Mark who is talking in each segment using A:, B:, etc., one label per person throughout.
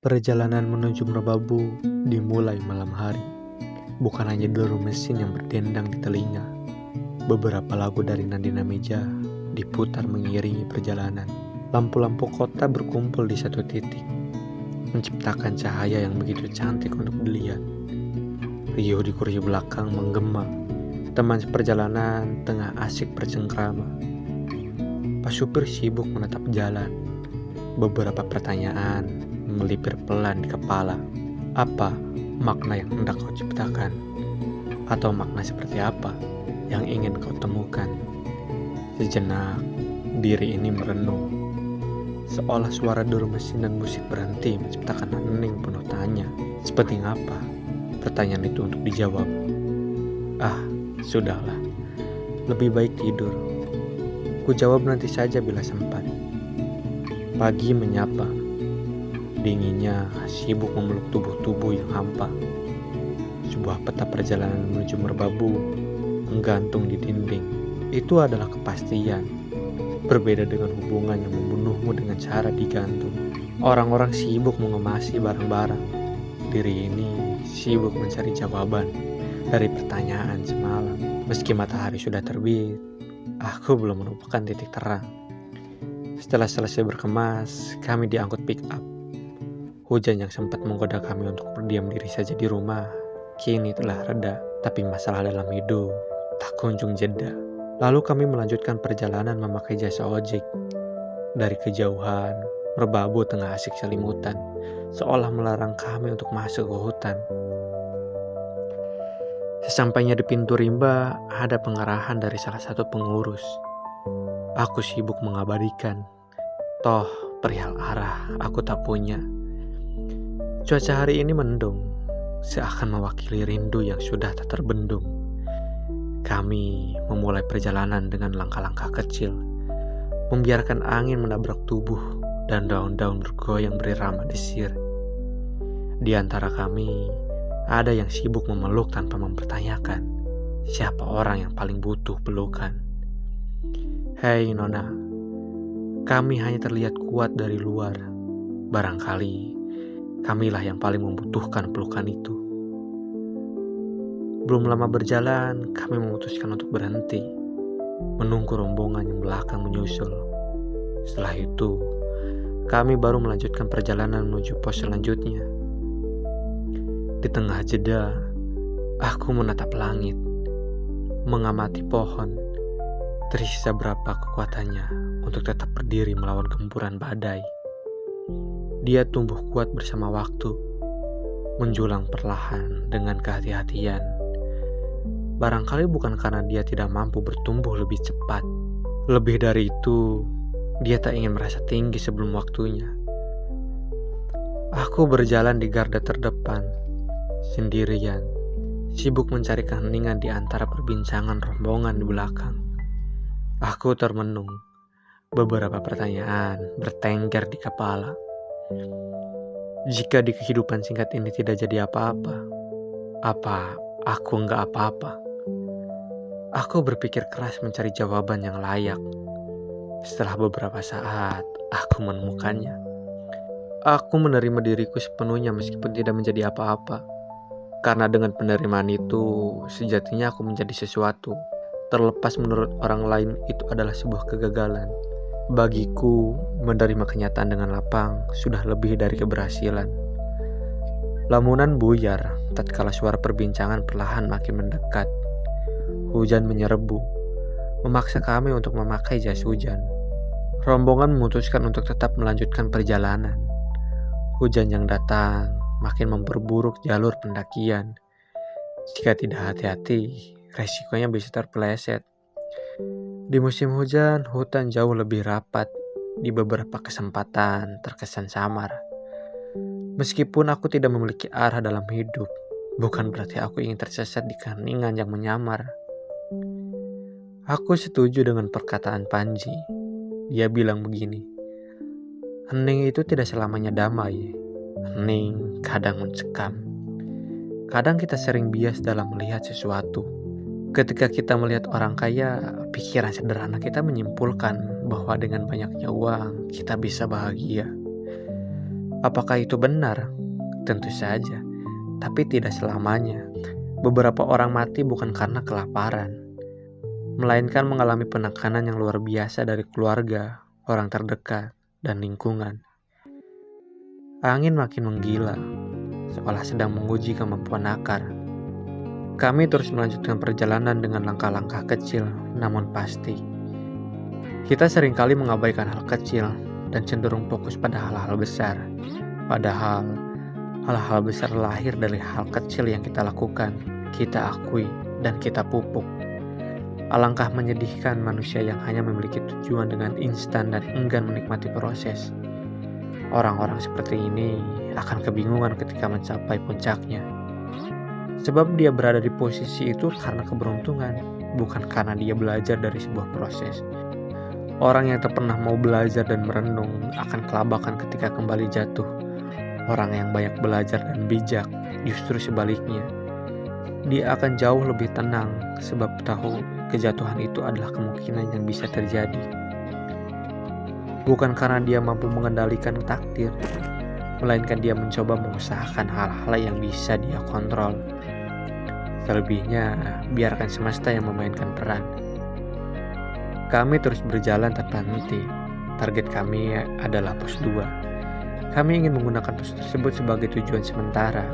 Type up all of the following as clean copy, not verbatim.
A: Perjalanan menuju Merbabu dimulai malam hari. Bukan hanya deru mesin yang berdendang di telinga. Beberapa lagu dari Nadina Meja diputar mengiringi perjalanan. Lampu-lampu kota berkumpul di satu titik, menciptakan cahaya yang begitu cantik untuk dilihat. Riuh di kursi belakang menggema. Teman seperjalanan tengah asik bercengkrama. Pak supir sibuk menatap jalan. Beberapa pertanyaan melipir pelan di kepala. Apa makna yang hendak kau ciptakan? Atau makna seperti apa yang ingin kau temukan? Sejenak, diri ini merenung. Seolah suara deru mesin dan musik berhenti menciptakan hening penuh tanya. Sepenting apa pertanyaan itu untuk dijawab? Sudahlah. Lebih baik tidur. Ku jawab nanti saja bila sempat. Pagi menyapa. Dinginnya sibuk memeluk tubuh-tubuh yang hampa. Sebuah peta perjalanan menuju Merbabu menggantung di dinding. Itu adalah kepastian. Berbeda dengan hubungan yang membunuhmu dengan cara digantung. Orang-orang sibuk mengemasi barang-barang. Diri ini sibuk mencari jawaban dari pertanyaan semalam. Meski matahari sudah terbit, aku belum menemukan titik terang. Setelah selesai berkemas, kami diangkut pick up. Hujan yang sempat menggoda kami untuk berdiam diri saja di rumah, kini telah reda. Tapi masalah dalam hidup tak kunjung jeda. Lalu kami melanjutkan perjalanan memakai jasa ojek. Dari kejauhan, Merbabu tengah asik selimutan, seolah melarang kami untuk masuk ke hutan. Sesampainya di pintu rimba, ada pengarahan dari salah satu pengurus. Aku sibuk mengabadikan. Toh, perihal arah aku tak punya. Cuaca hari ini mendung, seakan mewakili rindu yang sudah tak terbendung. Kami memulai perjalanan dengan langkah-langkah kecil, membiarkan angin menabrak tubuh dan daun-daun bergoyang berirama desir. Di antara kami, ada yang sibuk memeluk tanpa mempertanyakan siapa orang yang paling butuh pelukan. Hei Nona, kami hanya terlihat kuat dari luar. Barangkali kamilah yang paling membutuhkan pelukan itu. Belum lama berjalan, kami memutuskan untuk berhenti, menunggu rombongan yang belakang menyusul. Setelah itu, kami baru melanjutkan perjalanan menuju pos selanjutnya. Di tengah jeda, aku menatap langit, mengamati pohon. Tersisa berapa kekuatannya untuk tetap berdiri melawan gempuran badai. Dia tumbuh kuat bersama waktu, menjulang perlahan dengan kehati-hatian. Barangkali bukan karena dia tidak mampu bertumbuh lebih cepat. Lebih dari itu, dia tak ingin merasa tinggi sebelum waktunya. Aku berjalan di garda terdepan, sendirian, sibuk mencari keheningan di antara perbincangan rombongan di belakang. Aku termenung, beberapa pertanyaan bertengger di kepala. Jika di kehidupan singkat ini tidak jadi apa-apa, apa aku enggak apa-apa? Aku berpikir keras mencari jawaban yang layak. Setelah beberapa saat, aku menemukannya. Aku menerima diriku sepenuhnya meskipun tidak menjadi apa-apa. Karena dengan penerimaan itu, sejatinya aku menjadi sesuatu. Terlepas menurut orang lain itu adalah sebuah kegagalan. Bagiku, menerima kenyataan dengan lapang sudah lebih dari keberhasilan. Lamunan buyar tatkala suara perbincangan perlahan makin mendekat. Hujan menyerbu, memaksa kami untuk memakai jas hujan. Rombongan memutuskan untuk tetap melanjutkan perjalanan. Hujan yang datang makin memperburuk jalur pendakian. Jika tidak hati-hati, resikonya bisa terpeleset. Di musim hujan, hutan jauh lebih rapat. Di beberapa kesempatan terkesan samar. Meskipun aku tidak memiliki arah dalam hidup, bukan berarti aku ingin tersesat di keheningan yang menyamar. Aku setuju dengan perkataan Panji. Dia bilang begini, hening itu tidak selamanya damai. Hening kadang mencekam. Kadang kita sering bias dalam melihat sesuatu. Ketika kita melihat orang kaya, pikiran sederhana kita menyimpulkan bahwa dengan banyaknya uang, kita bisa bahagia. Apakah itu benar? Tentu saja, tapi tidak selamanya. Beberapa orang mati bukan karena kelaparan, melainkan mengalami penekanan yang luar biasa dari keluarga, orang terdekat, dan lingkungan. Angin makin menggila, seolah sedang menguji kemampuan akar. Kami terus melanjutkan perjalanan dengan langkah-langkah kecil, namun pasti. Kita seringkali mengabaikan hal kecil dan cenderung fokus pada hal-hal besar. Padahal, hal-hal besar lahir dari hal kecil yang kita lakukan, kita akui, dan kita pupuk. Alangkah menyedihkan manusia yang hanya memiliki tujuan dengan instan dan enggan menikmati proses. Orang-orang seperti ini akan kebingungan ketika mencapai puncaknya. Sebab dia berada di posisi itu karena keberuntungan, bukan karena dia belajar dari sebuah proses. Orang yang tak pernah mau belajar dan merenung akan kelabakan ketika kembali jatuh. Orang yang banyak belajar dan bijak justru sebaliknya. Dia akan jauh lebih tenang sebab tahu kejatuhan itu adalah kemungkinan yang bisa terjadi. Bukan karena dia mampu mengendalikan takdir, melainkan dia mencoba mengusahakan hal-hal yang bisa dia kontrol. Selebihnya, biarkan semesta yang memainkan peran. Kami terus berjalan tanpa henti. Target kami adalah pos 2. Kami ingin menggunakan pos tersebut sebagai tujuan sementara,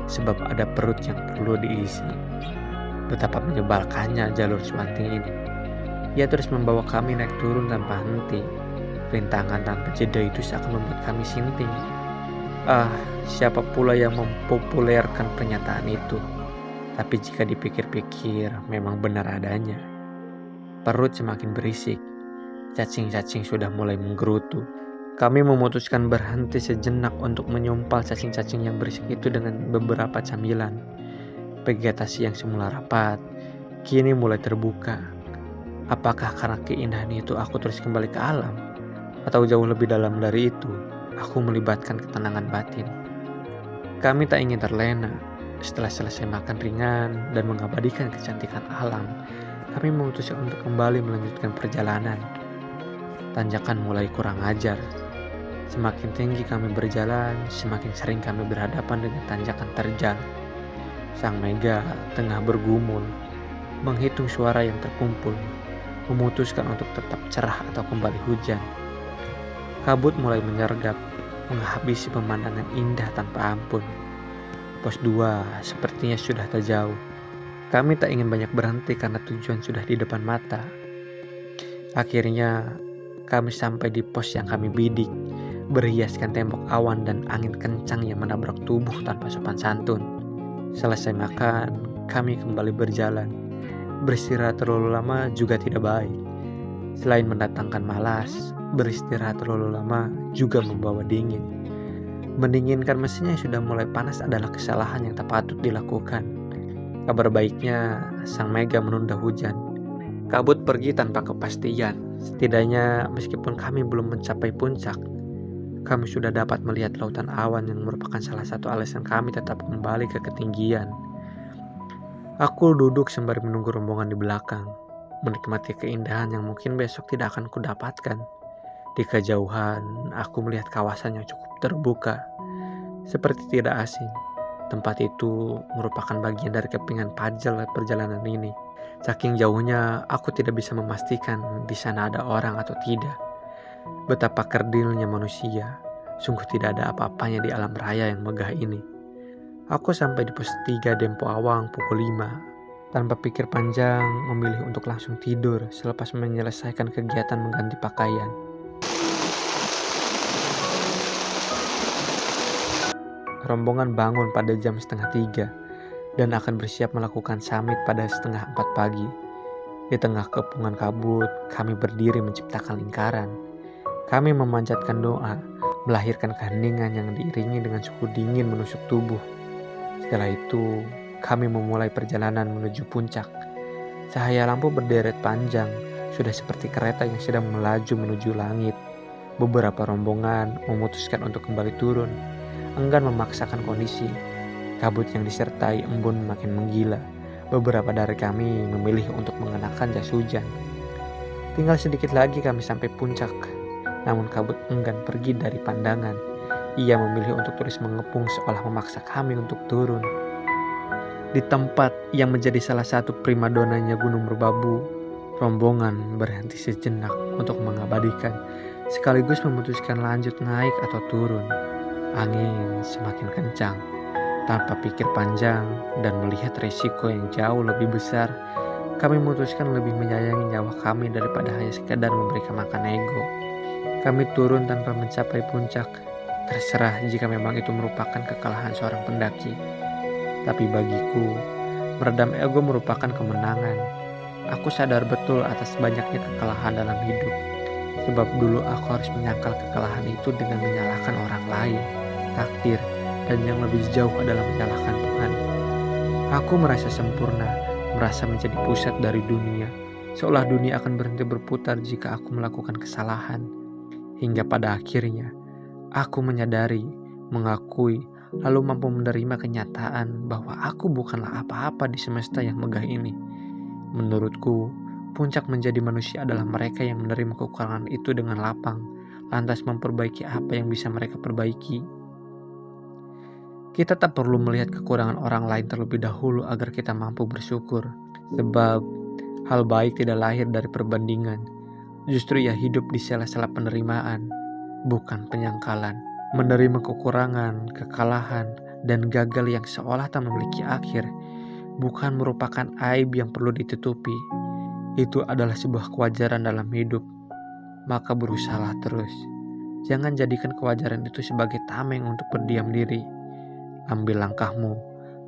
A: sebab ada perut yang perlu diisi. Betapa menyebalkannya jalur Swanting ini. Ia terus membawa kami naik turun tanpa henti. Rintangan tanpa jeda itu seakan membuat kami sinting. Siapa pula yang mempopulerkan pernyataan itu? Tapi jika dipikir-pikir, memang benar adanya. Perut semakin berisik. Cacing-cacing sudah mulai menggerutu. Kami memutuskan berhenti sejenak untuk menyumpal cacing-cacing yang berisik itu dengan beberapa camilan. Vegetasi yang semula rapat, kini mulai terbuka. Apakah karena keindahan itu aku terus kembali ke alam? Atau jauh lebih dalam dari itu, aku melibatkan ketenangan batin. Kami tak ingin terlena. Setelah selesai makan ringan dan mengabadikan kecantikan alam, kami memutuskan untuk kembali melanjutkan perjalanan. Tanjakan mulai kurang ajar. Semakin tinggi kami berjalan, semakin sering kami berhadapan dengan tanjakan terjal. Sang Mega tengah bergumul, menghitung suara yang terkumpul, memutuskan untuk tetap cerah atau kembali hujan. Kabut mulai menyergap, menghabisi pemandangan indah tanpa ampun. Pos 2 sepertinya sudah tak jauh. Kami tak ingin banyak berhenti karena tujuan sudah di depan mata. Akhirnya kami sampai di pos yang kami bidik, berhiaskan tembok awan dan angin kencang yang menabrak tubuh tanpa sopan santun. Selesai makan, kami kembali berjalan. Beristirahat terlalu lama juga tidak baik. Selain mendatangkan malas, beristirahat terlalu lama juga membawa dingin. Mendinginkan mesin yang sudah mulai panas adalah kesalahan yang tak patut dilakukan. Kabar baiknya, Sang Mega menunda hujan. Kabut pergi tanpa kepastian. Setidaknya meskipun kami belum mencapai puncak, kami sudah dapat melihat lautan awan yang merupakan salah satu alasan kami tetap kembali ke ketinggian. Aku duduk sembari menunggu rombongan di belakang, menikmati keindahan yang mungkin besok tidak akan kudapatkan. Di kejauhan, aku melihat kawasan yang cukup terbuka, seperti tidak asing. Tempat itu merupakan bagian dari kepingan Pajal perjalanan ini. Saking jauhnya, aku tidak bisa memastikan di sana ada orang atau tidak. Betapa kerdilnya manusia, sungguh tidak ada apa-apanya di alam raya yang megah ini. Aku sampai di pos 3 Dempo Awang pukul 5. Tanpa pikir panjang, memilih untuk langsung tidur selepas menyelesaikan kegiatan mengganti pakaian. Rombongan bangun pada jam 2:30 dan akan bersiap melakukan summit pada 3:30 pagi. Di tengah kepungan kabut, kami berdiri menciptakan lingkaran. Kami memanjatkan doa, melahirkan keheningan yang diiringi dengan suhu dingin menusuk tubuh. Setelah itu, kami memulai perjalanan menuju puncak. Cahaya lampu berderet panjang, sudah seperti kereta yang sedang melaju menuju langit. Beberapa rombongan memutuskan untuk kembali turun, enggan memaksakan kondisi. Kabut yang disertai embun makin menggila. Beberapa dari kami memilih untuk mengenakan jas hujan. Tinggal sedikit lagi kami sampai puncak. Namun kabut enggan pergi dari pandangan. Ia memilih untuk terus mengepung seolah memaksa kami untuk turun. Di tempat yang menjadi salah satu primadonanya Gunung Merbabu, rombongan berhenti sejenak untuk mengabadikan, sekaligus memutuskan lanjut naik atau turun. Angin semakin kencang. Tanpa pikir panjang dan melihat resiko yang jauh lebih besar, kami memutuskan lebih menyayangi nyawa kami daripada hanya sekadar memberikan makan ego. Kami turun tanpa mencapai puncak, terserah jika memang itu merupakan kekalahan seorang pendaki. Tapi bagiku, meredam ego merupakan kemenangan. Aku sadar betul atas banyaknya kekalahan dalam hidup. Sebab dulu aku harus menyangkal kekalahan itu dengan menyalahkan orang lain, takdir, dan yang lebih jauh adalah menyalahkan Tuhan. Aku merasa sempurna, merasa menjadi pusat dari dunia, seolah dunia akan berhenti berputar jika aku melakukan kesalahan. Hingga pada akhirnya, aku menyadari, mengakui, lalu mampu menerima kenyataan bahwa aku bukanlah apa-apa di semesta yang megah ini. Menurutku, puncak menjadi manusia adalah mereka yang menerima kekurangan itu dengan lapang, lantas memperbaiki apa yang bisa mereka perbaiki. Kita tak perlu melihat kekurangan orang lain terlebih dahulu agar kita mampu bersyukur. Sebab hal baik tidak lahir dari perbandingan. Justru ia hidup di sela-sela penerimaan, bukan penyangkalan. Menerima kekurangan, kekalahan, dan gagal yang seolah tak memiliki akhir bukan merupakan aib yang perlu ditutupi. Itu adalah sebuah kewajaran dalam hidup. Maka berusahalah terus. Jangan jadikan kewajaran itu sebagai tameng untuk berdiam diri. Ambil langkahmu,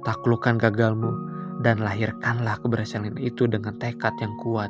A: taklukkan gagalmu, dan lahirkanlah keberhasilan itu dengan tekad yang kuat.